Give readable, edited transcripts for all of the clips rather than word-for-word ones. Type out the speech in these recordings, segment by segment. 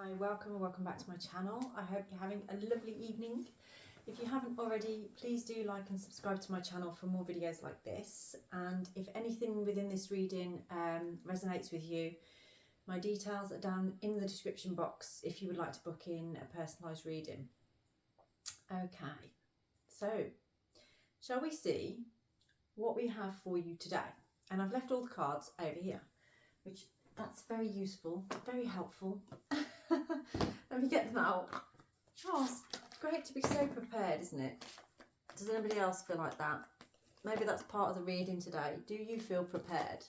Hi, welcome and welcome back to my channel. I hope you're having a lovely evening. If you haven't already, please do like and subscribe to my channel for more videos like this. And if anything within this reading resonates with you, my details are down in the description box if you would like to book in a personalised reading. Okay, so shall we see what we have for you today? And I've left all the cards over here, which that's very useful, very helpful. Let me get them out. Oh, it's great to be so prepared, isn't it? Does anybody else feel like that? Maybe that's part of the reading today. Do you feel prepared?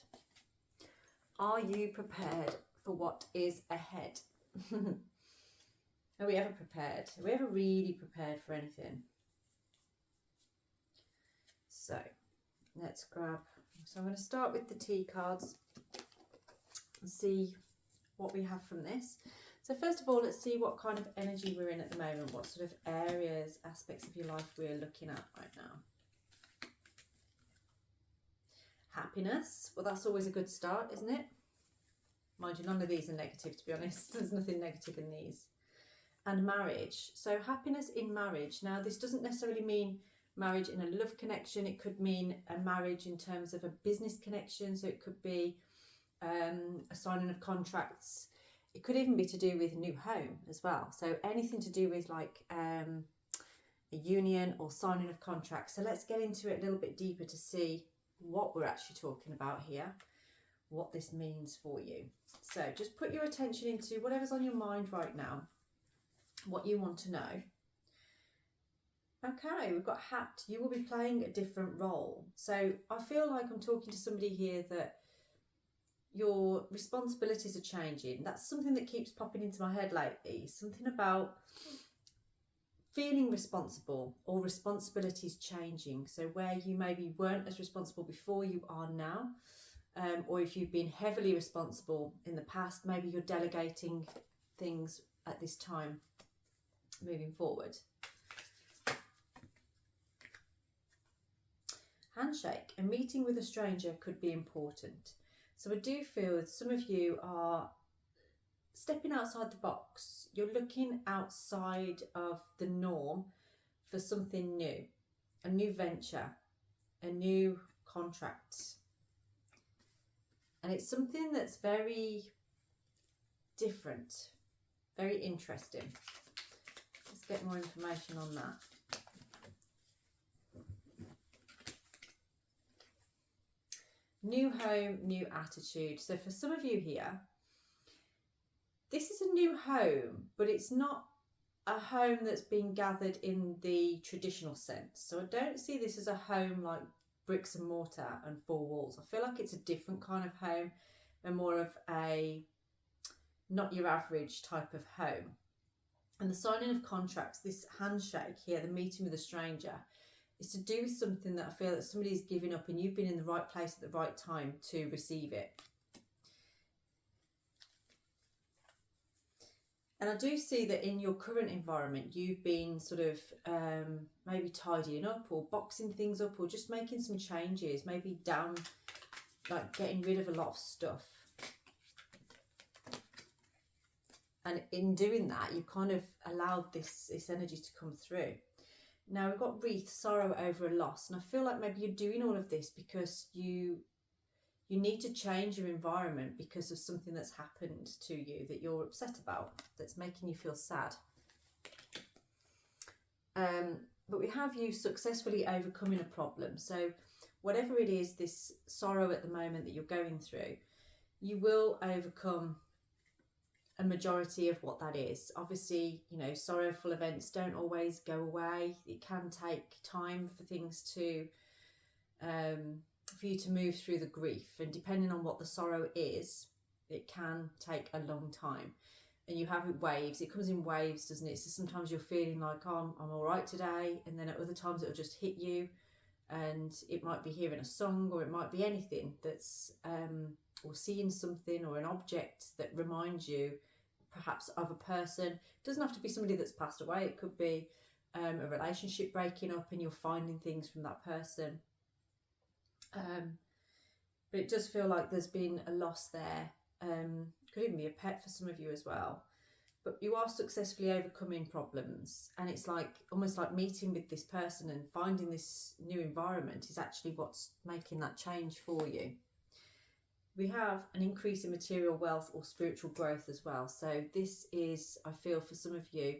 Are you prepared for what is ahead? Are we ever prepared? Are we ever really prepared for anything? So let's grab. So I'm going to start with the tea cards and see what we have from this. So first of all, let's see what kind of energy we're in at the moment, what sort of areas, aspects of your life we're looking at right now. Happiness, well, that's always a good start, isn't it? Mind you, none of these are negative, to be honest. There's nothing negative in these. And marriage, so happiness in marriage. Now, this doesn't necessarily mean marriage in a love connection. It could mean a marriage in terms of a business connection, so it could be a signing of contracts. It could even be to do with a new home as well. So anything to do with like a union or signing of contracts. So let's get into it a little bit deeper to see what we're actually talking about here, what this means for you. So just put your attention into whatever's on your mind right now, what you want to know. Okay, we've got hat. You will be playing a different role. So I feel like I'm talking to somebody here that your responsibilities are changing. That's something that keeps popping into my head lately. Something about feeling responsible or responsibilities changing. So where you maybe weren't as responsible before, you are now. Or if you've been heavily responsible in the past, maybe you're delegating things at this time moving forward. Handshake. A meeting with a stranger could be important. So I do feel that some of you are stepping outside the box. You're looking outside of the norm for something new, a new venture, a new contract. And it's something that's very different, very interesting. Let's get more information on that. New home, new attitude. So for some of you here, this is a new home, but it's not a home that's been gathered in the traditional sense. So I don't see this as a home like bricks and mortar and four walls. I feel like it's a different kind of home and more of a not your average type of home. And the signing of contracts, this handshake here, the meeting with a stranger, is to do something that I feel that somebody's giving up and you've been in the right place at the right time to receive it. And I do see that in your current environment, you've been sort of maybe tidying up or boxing things up or just making some changes, maybe down, like getting rid of a lot of stuff. And in doing that, you kind of allowed this energy to come through. Now we've got wreath, sorrow over a loss. And I feel like maybe you're doing all of this because you need to change your environment because of something that's happened to you that you're upset about, that's making you feel sad. But we have you successfully overcoming a problem. So whatever it is, this sorrow at the moment that you're going through, you will overcome a majority of what that is. Obviously, you know, sorrowful events don't always go away. It can take time for things to for you to move through the grief, and depending on what the sorrow is, it can take a long time. And you have it waves. It comes in waves, doesn't it? So sometimes you're feeling like, oh, I'm all right today, and then at other times it'll just hit you, and it might be hearing a song, or it might be anything that's or seeing something or an object that reminds you perhaps of a person. It doesn't have to be somebody that's passed away. It could be a relationship breaking up and you're finding things from that person. But it does feel like there's been a loss there. Could even be a pet for some of you as well. but you are successfully overcoming problems, and it's like almost like meeting with this person and finding this new environment is actually what's making that change for you. We have an increase in material wealth or spiritual growth as well. So this is, I feel for some of you,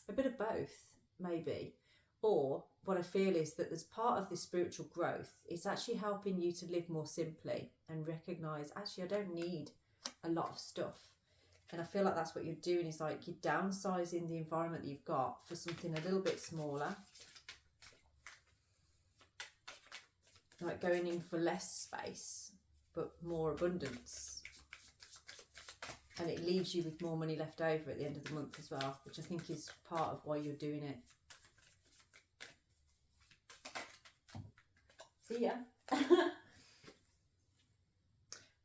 a bit of both maybe. Or what I feel is that as part of this spiritual growth, it's actually helping you to live more simply and recognise, actually, I don't need a lot of stuff. And I feel like that's what you're doing, is like you're downsizing the environment that you've got for something a little bit smaller. Like going in for less space, but more abundance. And it leaves you with more money left over at the end of the month as well, which I think is part of why you're doing it. See ya.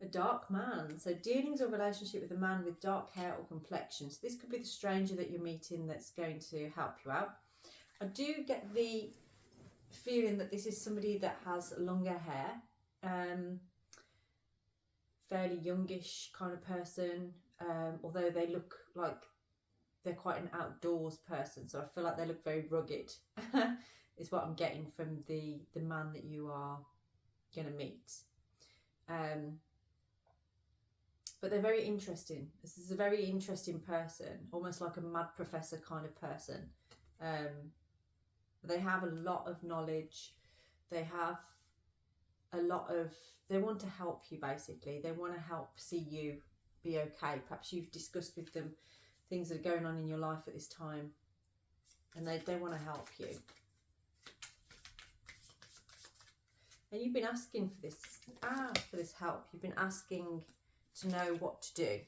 A dark man. So dealings or relationship with a man with dark hair or complexion. So this could be the stranger that you're meeting that's going to help you out. I do get the feeling that this is somebody that has longer hair. Fairly youngish kind of person. Although they look like they're quite an outdoors person. So I feel like they look very rugged. Is what I'm getting from the man that you are going to meet. But they're very interesting. This is a very interesting person, almost like a mad professor kind of person. They have a lot of knowledge. They have a lot of, they want to help you basically. They want to help see you be okay. Perhaps you've discussed with them things that are going on in your life at this time, and they want to help you. And you've been asking for this help. You've been asking to know what to do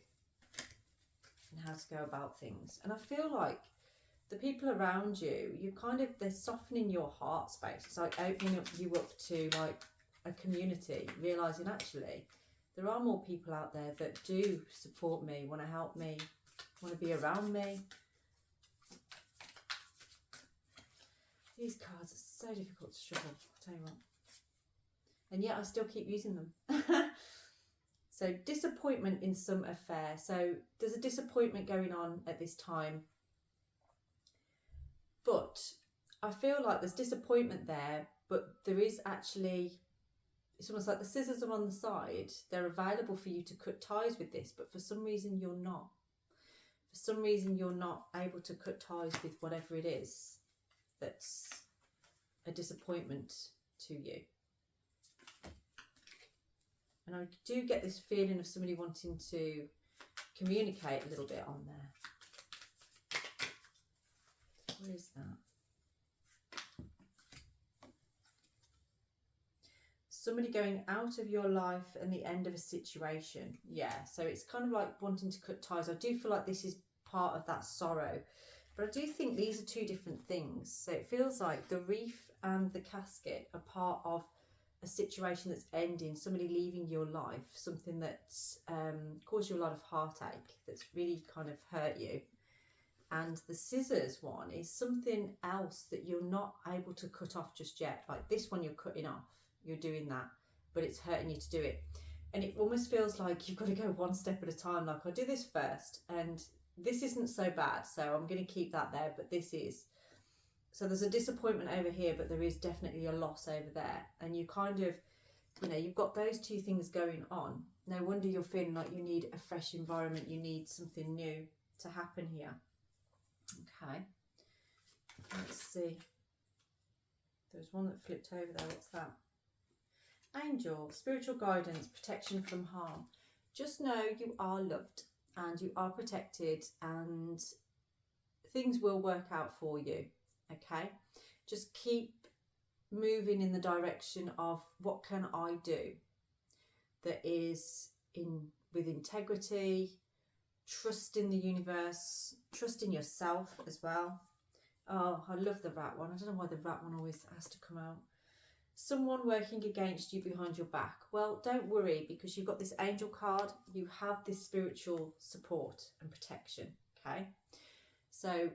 and how to go about things. And I feel like the people around you, they're softening your heart space. It's like opening you up to like a community, realising actually there are more people out there that do support me, want to help me, want to be around me. These cards are so difficult to shuffle, I'll tell you what. And yet I still keep using them. So disappointment in some affair. So there's a disappointment going on at this time. But I feel like there's disappointment there, but there is actually, it's almost like the scissors are on the side. They're available for you to cut ties with this, but for some reason you're not. For some reason you're not able to cut ties with whatever it is that's a disappointment to you. And I do get this feeling of somebody wanting to communicate a little bit on there. What is that? Somebody going out of your life and the end of a situation. Yeah, so it's kind of like wanting to cut ties. I do feel like this is part of that sorrow. But I do think these are two different things. So it feels like the wreath and the casket are part of a situation that's ending, somebody leaving your life, something that's caused you a lot of heartache, that's really kind of hurt you. And the scissors one is something else that you're not able to cut off just yet. Like this one you're cutting off, you're doing that, but it's hurting you to do it. And it almost feels like you've got to go one step at a time. Like, I'll do this first, and this isn't so bad, so I'm going to keep that there, but this is. So there's a disappointment over here, but there is definitely a loss over there. And you kind of, you've got those two things going on. No wonder you're feeling like you need a fresh environment. You need something new to happen here. Okay. Let's see. There's one that flipped over there. What's that? Angel, spiritual guidance, protection from harm. Just know you are loved and you are protected, and things will work out for you. Okay, just keep moving in the direction of what can I do that is with integrity, trust in the universe, trust in yourself as well. Oh, I love the rat one. I don't know why the rat one always has to come out. Someone working against you behind your back. Well, don't worry, because you've got this angel card. You have this spiritual support and protection. Okay, so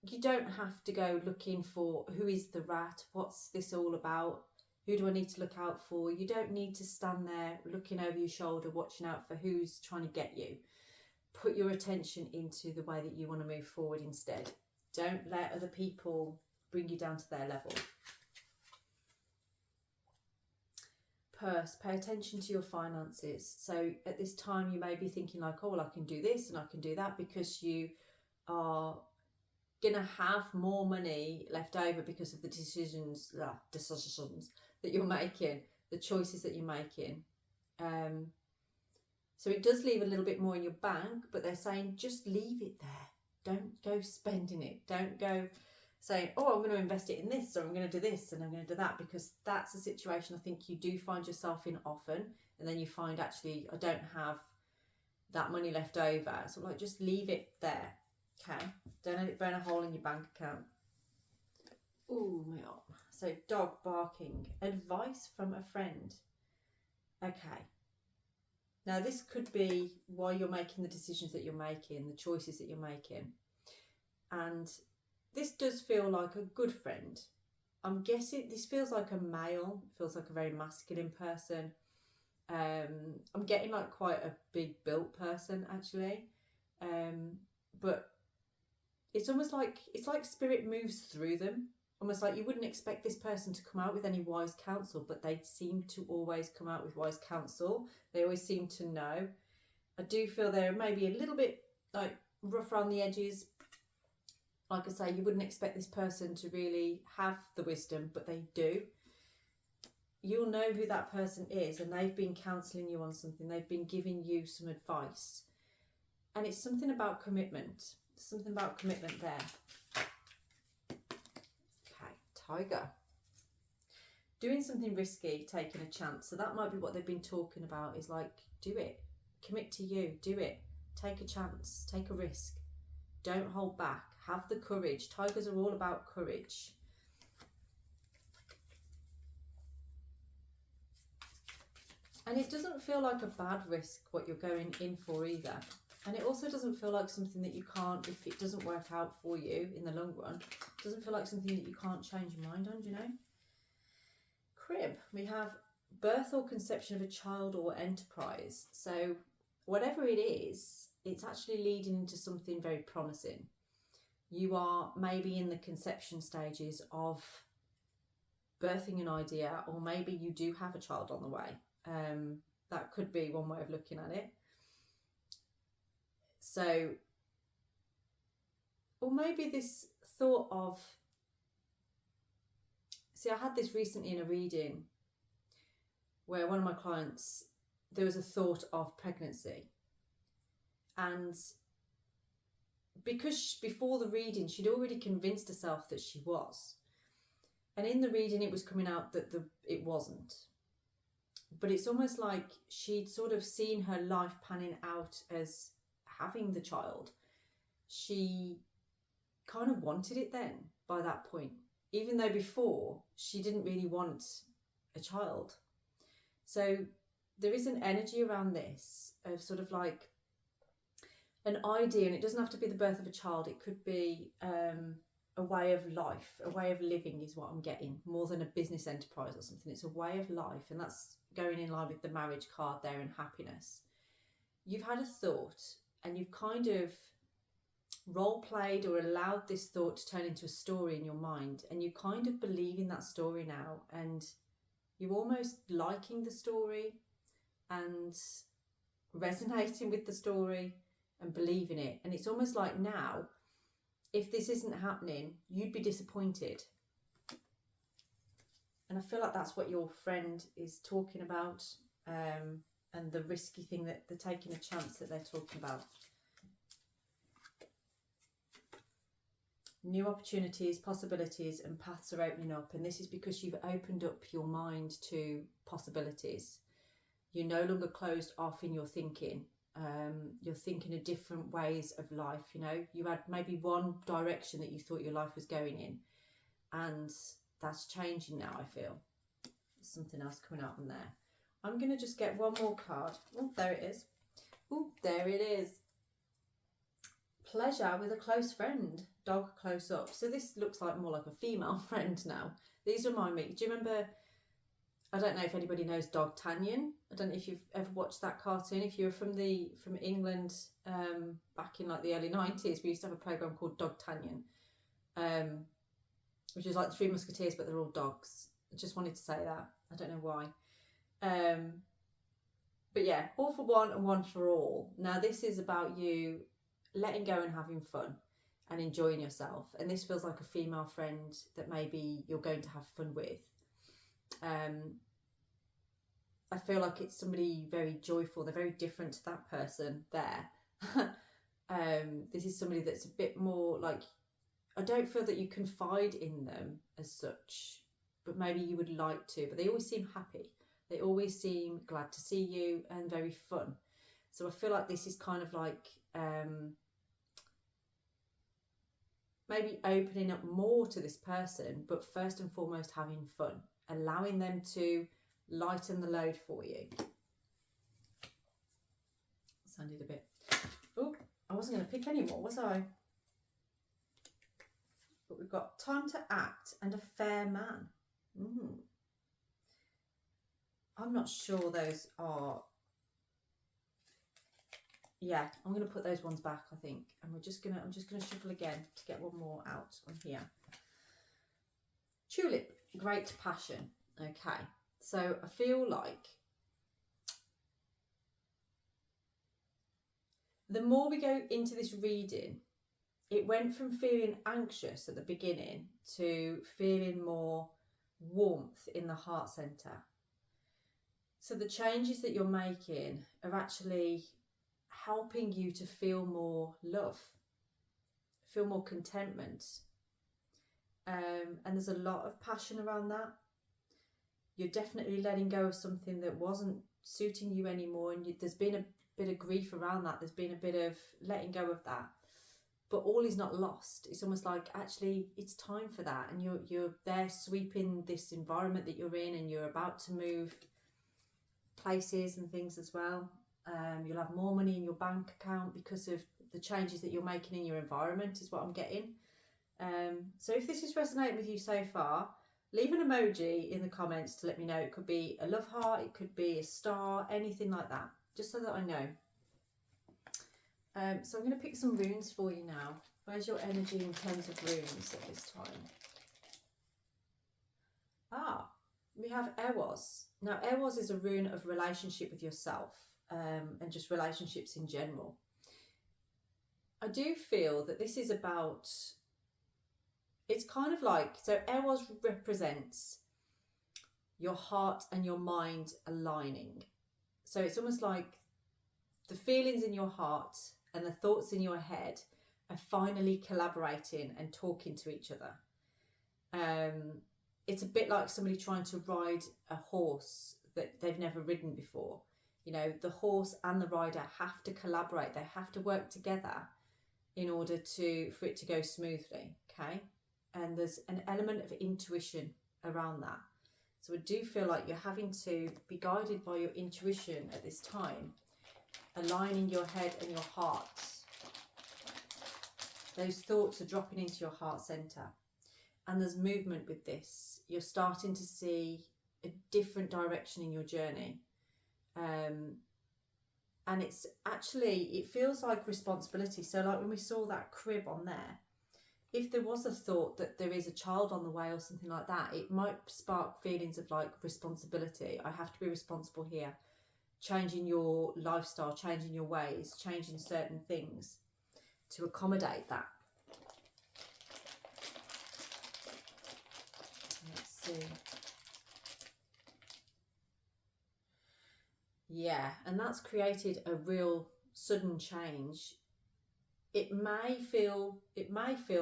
you don't have to go looking for who is the rat, what's this all about, who do I need to look out for. You don't need to stand there looking over your shoulder, watching out for who's trying to get you. put your attention into the way that you want to move forward instead. Don't let other people bring you down to their level. Purse, pay attention to your finances. So at this time you may be thinking like, oh, well, I can do this and I can do that, because you are gonna have more money left over because of the decisions that you're making, the choices that you're making. So it does leave a little bit more in your bank, but they're saying just leave it there. Don't go spending it. Don't go saying, oh, I'm going to invest it in this, or I'm going to do this and I'm going to do that, because that's a situation I think you do find yourself in often. And then you find, actually, I don't have that money left over. So like, just leave it there. Okay. Don't let it burn a hole in your bank account. Ooh, my arm. So dog barking. Advice from a friend. Okay. Now this could be why you're making the decisions that you're making, the choices that you're making. And this does feel like a good friend. I'm guessing this feels like a male, feels like a very masculine person. I'm getting like quite a big built person actually. But it's almost like, it's like spirit moves through them. Almost like you wouldn't expect this person to come out with any wise counsel, but they seem to always come out with wise counsel. They always seem to know. I do feel they're maybe a little bit like rough around the edges. Like I say, you wouldn't expect this person to really have the wisdom, but they do. You'll know who that person is, and they've been counselling you on something. They've been giving you some advice. And it's something about commitment. Something about commitment there. Tiger. Doing something risky, taking a chance. So that might be what they've been talking about, is like, do it. Commit to you. Do it. Take a chance. Take a risk. Don't hold back. Have the courage. Tigers are all about courage. And it doesn't feel like a bad risk what you're going in for either. And it also doesn't feel like something that you can't, if it doesn't work out for you in the long run, it doesn't feel like something that you can't change your mind on, do you know? Crib, we have birth or conception of a child or enterprise. So whatever it is, it's actually leading into something very promising. You are maybe in the conception stages of birthing an idea, or maybe you do have a child on the way. That could be one way of looking at it. So, or maybe this thought of, see, I had this recently in a reading where one of my clients, there was a thought of pregnancy. And because before the reading, she'd already convinced herself that she was. And in the reading, it was coming out that it wasn't. But it's almost like she'd sort of seen her life panning out as having the child. She kind of wanted it then by that point, even though before she didn't really want a child. So there is an energy around this of sort of like an idea, and it doesn't have to be the birth of a child. It could be a way of life, a way of living is what I'm getting, more than a business enterprise or something. It's a way of life, and that's going in line with the marriage card there and happiness. You've had a thought, and you've kind of role played or allowed this thought to turn into a story in your mind, and you kind of believe in that story now, and you're almost liking the story and resonating with the story and believing it. And it's almost like now, if this isn't happening, you'd be disappointed. And I feel like that's what your friend is talking about, and the risky thing that they're taking a chance that they're talking about. New opportunities, possibilities, and paths are opening up. And this is because you've opened up your mind to possibilities. You're no longer closed off in your thinking. You're thinking of different ways of life. You know, you had maybe one direction that you thought your life was going in, and that's changing now, I feel. There's something else coming out on there. I'm going to just get one more card. Oh, there it is. Oh, there it is. Pleasure with a close friend. Dog close up. So this looks like more like a female friend now. These remind me, do you remember I don't know if anybody knows Dogtanian. I don't know if you've ever watched that cartoon. If you're from England, back in like the early 90s, we used to have a program called Dogtanian, which is like the Three Musketeers, but they're all dogs. I just wanted to say that. I don't know why. But yeah, all for one and one for all. Now this is about you letting go and having fun and enjoying yourself. And this feels like a female friend that maybe you're going to have fun with. I feel like it's somebody very joyful. They're very different to that person there. This is somebody that's a bit more like, I don't feel that you confide in them as such, but maybe you would like to. But they always seem happy. They always seem glad to see you and very fun. So I feel like this is kind of like maybe opening up more to this person, but first and foremost having fun, allowing them to lighten the load for you. Sounded a bit, oh, I wasn't going to pick any more, was I? But we've got time to act and a fair man. I'm not sure those are, yeah, I'm going to put those ones back, I think. And I'm just going to shuffle again to get one more out on here. Tulip, great passion. Okay, so I feel like the more we go into this reading, it went from feeling anxious at the beginning to feeling more warmth in the heart centre. So the changes that you're making are actually helping you to feel more love, feel more contentment. And there's a lot of passion around that. You're definitely letting go of something that wasn't suiting you anymore, and there's been a bit of grief around that. There's been a bit of letting go of that, but all is not lost. It's almost like actually it's time for that, and you're there sweeping this environment that you're in, and you're about to move places and things as well. You'll have more money in your bank account because of the changes that you're making in your environment, is what I'm getting. So if this is resonating with you so far, leave an emoji in the comments to let me know. It could be a love heart, it could be a star, anything like that, just so that I know. So I'm going to pick some runes for you now. Where's your energy in terms of runes at this time? We have Eros. Now Eros is a rune of relationship with yourself, and just relationships in general. I do feel that this is about, it's kind of like, so Eros represents your heart and your mind aligning. So it's almost like the feelings in your heart and the thoughts in your head are finally collaborating and talking to each other. It's a bit like somebody trying to ride a horse that they've never ridden before. You know, the horse and the rider have to collaborate. They have to work together in order for it to go smoothly, okay? And there's an element of intuition around that. So I do feel like you're having to be guided by your intuition at this time, aligning your head and your heart. Those thoughts are dropping into your heart centre. And there's movement with this. You're starting to see a different direction in your journey. And it's actually, it feels like responsibility. So like when we saw that crib on there, if there was a thought that there is a child on the way or something like that, it might spark feelings of like responsibility. I have to be responsible here. Changing your lifestyle, changing your ways, changing certain things to accommodate that. Let's see. Yeah, and that's created a real sudden change. It may feel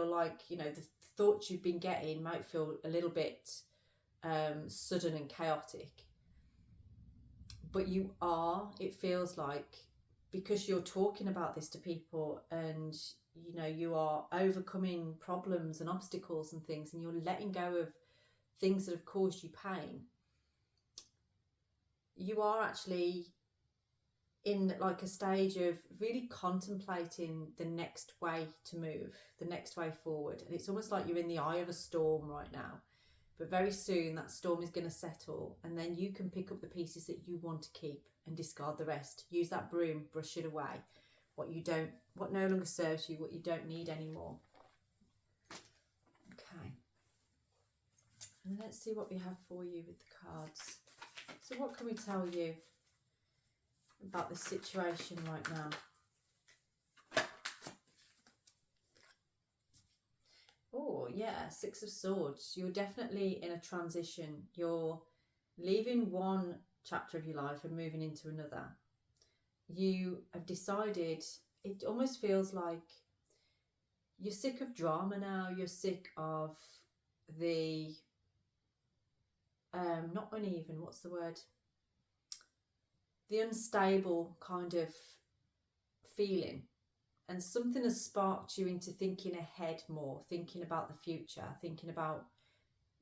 like, you know, the thoughts you've been getting might feel a little bit sudden and chaotic. But it feels like, because you're talking about this to people and, you know, you are overcoming problems and obstacles and things, and you're letting go of things that have caused you pain, you are actually in like a stage of really contemplating the next way to move, the next way forward. And it's almost like you're in the eye of a storm right now. But very soon that storm is going to settle, and then you can pick up the pieces that you want to keep and discard the rest. Use that broom, brush it away. What no longer serves you, what you don't need anymore. Okay. And let's see what we have for you with the cards. So what can we tell you about the situation right now? Oh, yeah, Six of Swords. You're definitely in a transition. You're leaving one chapter of your life and moving into another. You have decided, it almost feels like you're sick of drama now. You're sick of the, not uneven, what's the word? The unstable kind of feeling. And something has sparked you into thinking ahead more, thinking about the future, thinking about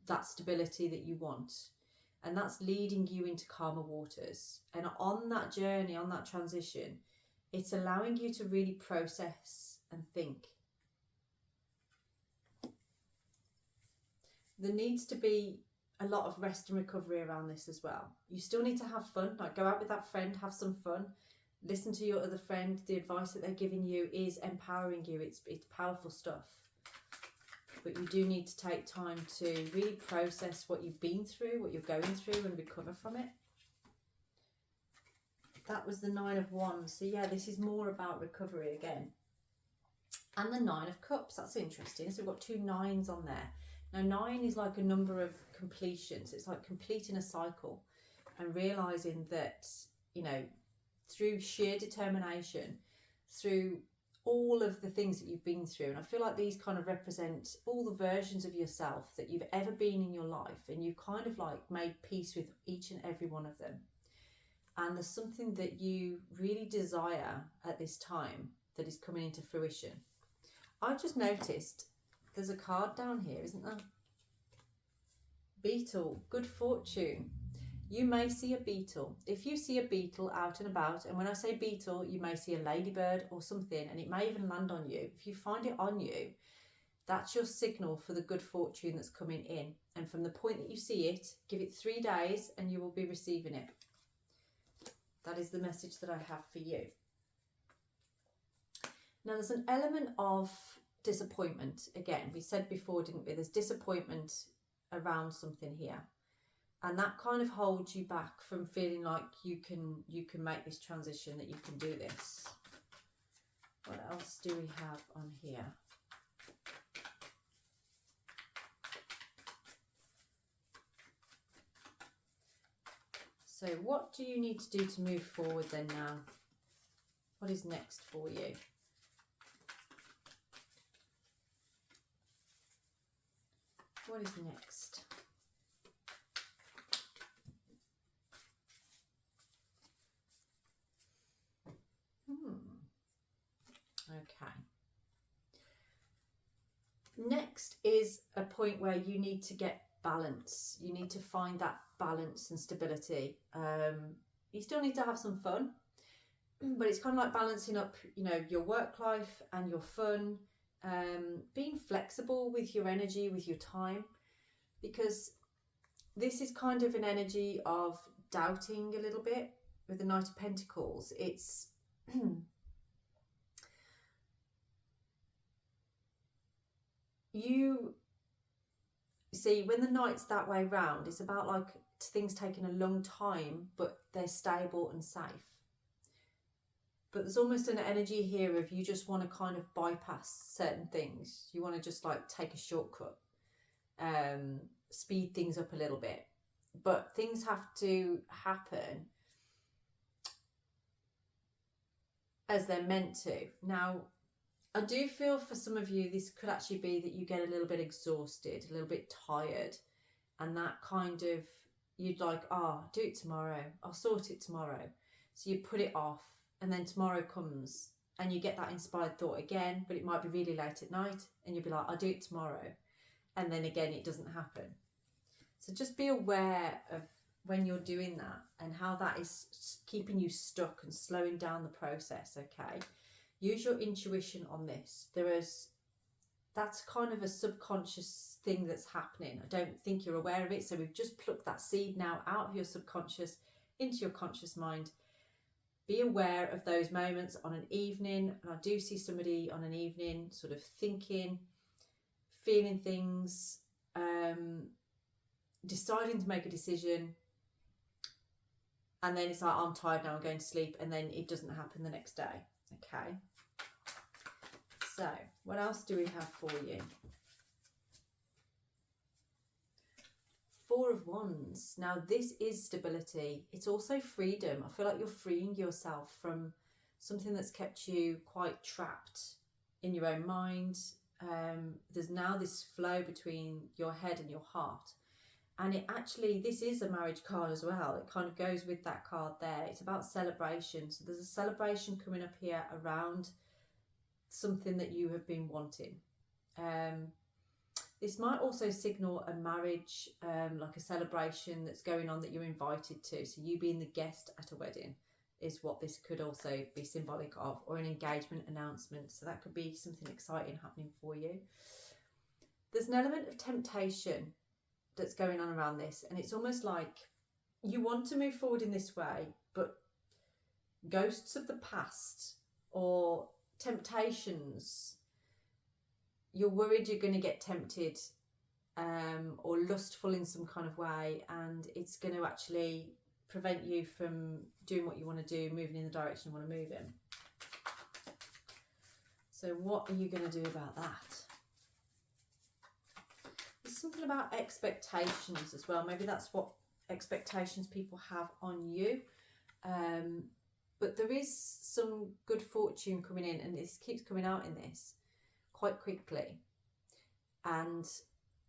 that stability that you want. And that's leading you into calmer waters. And on that journey, on that transition, it's allowing you to really process and think. There needs to be a lot of rest and recovery around this as well. You still need to have fun, like go out with that friend, have some fun. Listen to your other friend. The advice that they're giving you is empowering you. It's powerful stuff. But you do need to take time to really process what you've been through, what you're going through, and recover from it. That was the Nine of Wands. So yeah, this is more about recovery again. And the Nine of Cups. That's interesting. So we've got two nines on there. Now 9 is like a number of completions. It's like completing a cycle and realising that, you know, through sheer determination, through all of the things that you've been through, and I feel like these kind of represent all the versions of yourself that you've ever been in your life, and you kind of like made peace with each and every one of them. And there's something that you really desire at this time that is coming into fruition. I've just noticed there's a card down here, isn't there? Beetle, good fortune. You may see a beetle. If you see a beetle out and about, and when I say beetle, you may see a ladybird or something, and it may even land on you. If you find it on you, that's your signal for the good fortune that's coming in. And from the point that you see it, give it 3 days and you will be receiving it. That is the message that I have for you. Now, there's an element of disappointment. Again, we said before, didn't we? There's disappointment around something here. And that kind of holds you back from feeling like you can make this transition, that you can do this. What else do we have on here? So what do you need to do to move forward then now? What is next for you? What is next? Okay. Next is a point where you need to get balance. You need to find that balance and stability. You still need to have some fun, but it's kind of like balancing up, you know, your work life and your fun, being flexible with your energy, with your time, because this is kind of an energy of doubting a little bit with the Knight of Pentacles. It's you see, when the Knight's that way round, it's about like things taking a long time, but they're stable and safe. But there's almost an energy here of you just want to kind of bypass certain things. You want to just like take a shortcut, speed things up a little bit. But things have to happen as they're meant to. Now, I do feel for some of you, this could actually be that you get a little bit exhausted, a little bit tired, and that kind of, you'd like, do it tomorrow, I'll sort it tomorrow. So you put it off, and then tomorrow comes, and you get that inspired thought again, but it might be really late at night, and you'll be like, I'll do it tomorrow. And then again, it doesn't happen. So just be aware of when you're doing that and how that is keeping you stuck and slowing down the process, okay? Use your intuition on this. There is that's kind of a subconscious thing that's happening. I don't think you're aware of it. So we've just plucked that seed now out of your subconscious into your conscious mind. Be aware of those moments on an evening. And I do see somebody on an evening sort of thinking, feeling things, deciding to make a decision. And then it's like, I'm tired now, I'm going to sleep. And then it doesn't happen the next day. Okay. So what else do we have for you? Four of Wands. Now this is stability. It's also freedom. I feel like you're freeing yourself from something that's kept you quite trapped in your own mind. There's now this flow between your head and your heart. And it actually, this is a marriage card as well. It kind of goes with that card there. It's about celebration. So there's a celebration coming up here around something that you have been wanting. This might also signal a marriage, like a celebration that's going on that you're invited to. So you being the guest at a wedding is what this could also be symbolic of, or an engagement announcement. So that could be something exciting happening for you. There's an element of temptation that's going on around this, and it's almost like you want to move forward in this way, but ghosts of the past or temptations, you're worried you're going to get tempted or lustful in some kind of way, and it's going to actually prevent you from doing what you want to do, moving in the direction you want to move in. So what are you going to do about that? There's something about expectations as well. Maybe that's what expectations people have on you. But there is some good fortune coming in, and this keeps coming out in this quite quickly. And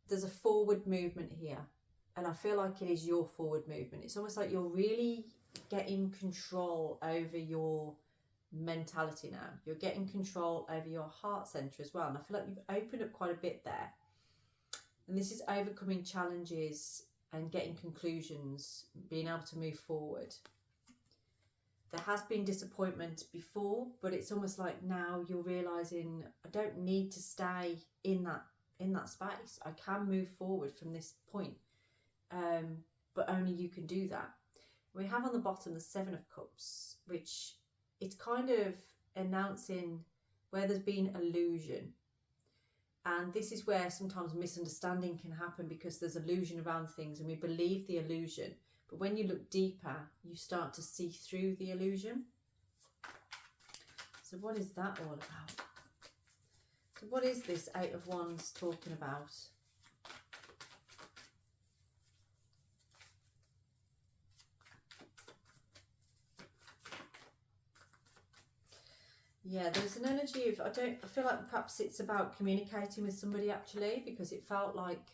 there's a forward movement here. And I feel like it is your forward movement. It's almost like you're really getting control over your mentality now. You're getting control over your heart center as well. And I feel like you've opened up quite a bit there. And this is overcoming challenges and getting conclusions, being able to move forward. There has been disappointment before, but it's almost like now you're realizing I don't need to stay in that space. I can move forward from this point, but only you can do that. We have on the bottom the Seven of Cups, which it's kind of announcing where there's been illusion. And this is where sometimes misunderstanding can happen, because there's illusion around things and we believe the illusion. But when you look deeper, you start to see through the illusion. So what is that all about? So what is this Eight of Wands talking about? Yeah, there's an energy of, I feel like perhaps it's about communicating with somebody actually, because it felt like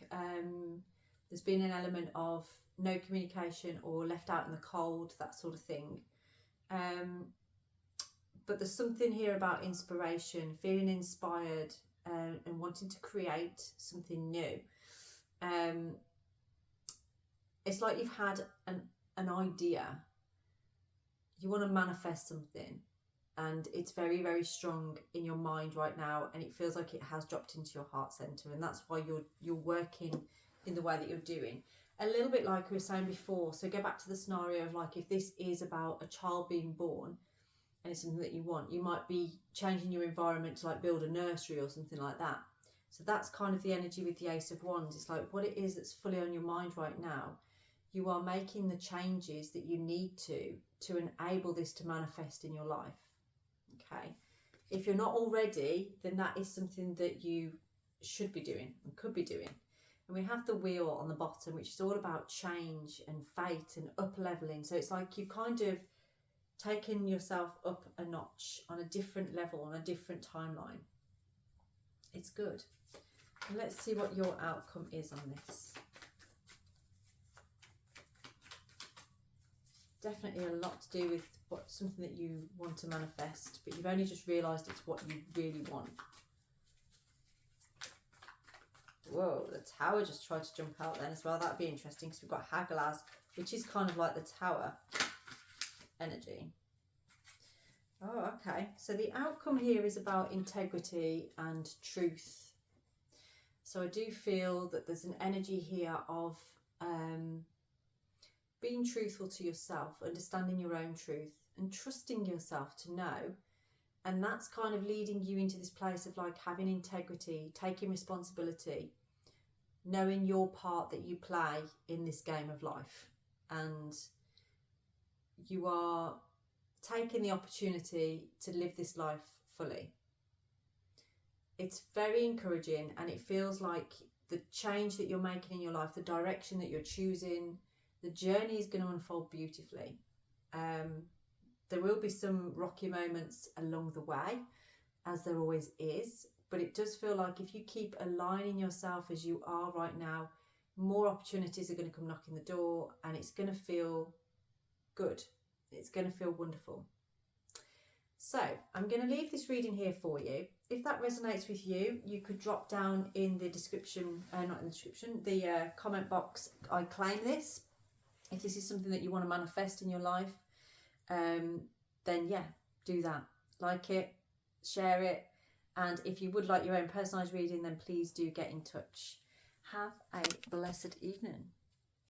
there's been an element of no communication or left out in the cold, that sort of thing. But there's something here about inspiration, feeling inspired and wanting to create something new. It's like you've had an idea, you want to manifest something, and it's very, very strong in your mind right now, and it feels like it has dropped into your heart center, and that's why you're working in the way that you're doing. A little bit like we were saying before. So go back to the scenario of like, if this is about a child being born and it's something that you want, you might be changing your environment to like build a nursery or something like that. So that's kind of the energy with the Ace of Wands. It's like what it is that's fully on your mind right now. You are making the changes that you need to enable this to manifest in your life. Okay. If you're not already, then that is something that you should be doing and could be doing. And we have the Wheel on the bottom, which is all about change and fate and up leveling. So it's like you've kind of taken yourself up a notch on a different level, on a different timeline. It's good. And let's see what your outcome is on this. Definitely a lot to do with something that you want to manifest, but you've only just realised it's what you really want. Whoa, the Tower just tried to jump out then as well. That'd be interesting because we've got Hagalaz, which is kind of like the Tower energy. Oh, okay. So the outcome here is about integrity and truth So I do feel that there's an energy here of being truthful to yourself, understanding your own truth and trusting yourself to know. And that's kind of leading you into this place of like having integrity, taking responsibility, knowing your part that you play in this game of life. And you are taking the opportunity to live this life fully. It's very encouraging, and it feels like the change that you're making in your life, the direction that you're choosing, the journey is going to unfold beautifully. There will be some rocky moments along the way, as there always is, but it does feel like if you keep aligning yourself as you are right now, more opportunities are going to come knocking the door, and it's going to feel good. It's going to feel wonderful. So I'm going to leave this reading here for you. If that resonates with you, you could drop down in the description, not in the description, the comment box, I claim this. If this is something that you want to manifest in your life, then yeah, do that. Like it, share it. And if you would like your own personalised reading, then please do get in touch. Have a blessed evening.